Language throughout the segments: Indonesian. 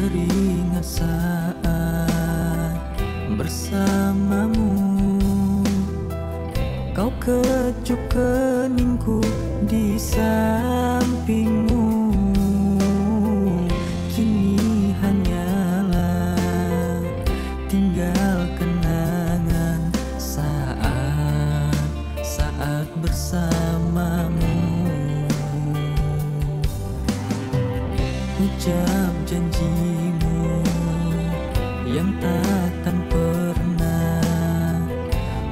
teringat saat bersamamu. Kau kecup keningku di sampingmu. Kini hanyalah tinggal kenangan saat bersamamu. Ucap janjimu yang takkan pernah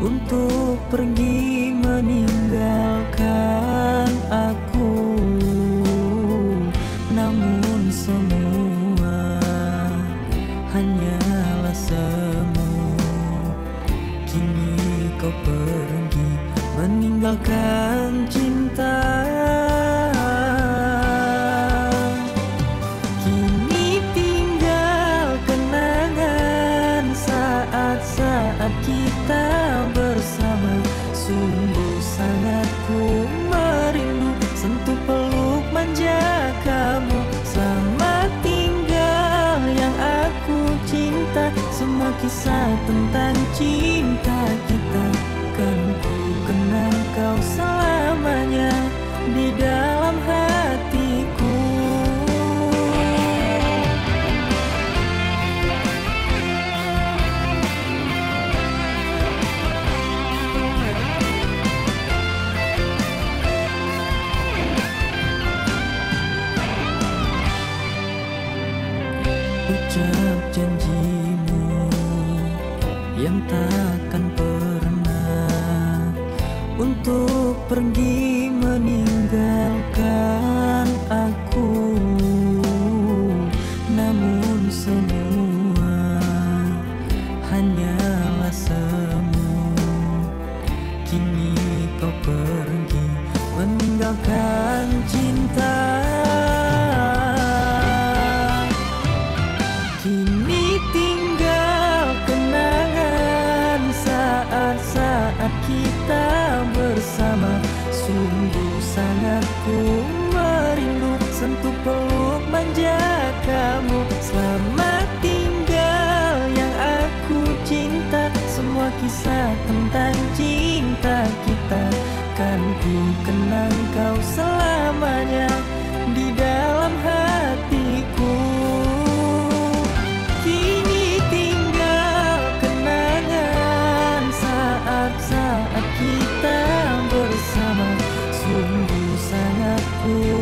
untuk pergi meninggalkan aku. Namun semua hanyalah semu. Kini kau pergi meninggalkan cinta. Saat kita bersama, sungguh sangat ku merindu sentuh peluk manja kamu. Selamat tinggal yang aku cinta, semua kisah tentang cinta kita kan ku kenang kau selamanya di dalam hatiku. Ucap janjimu yang takkan pernah untuk pergi meninggalkan aku. Namun semua hanyalah semu. Kini kau pergi meninggalkan cinta. Kini tinggal kenangan saat kita bersama, sungguh sangat ku merindu sentuh peluk manja kamu. Selamat tinggal yang aku cinta, semua kisah tentang cinta kita kan ku kenang kau selamanya di dalam hatiku. Saat kita bersama, sungguh sangat ku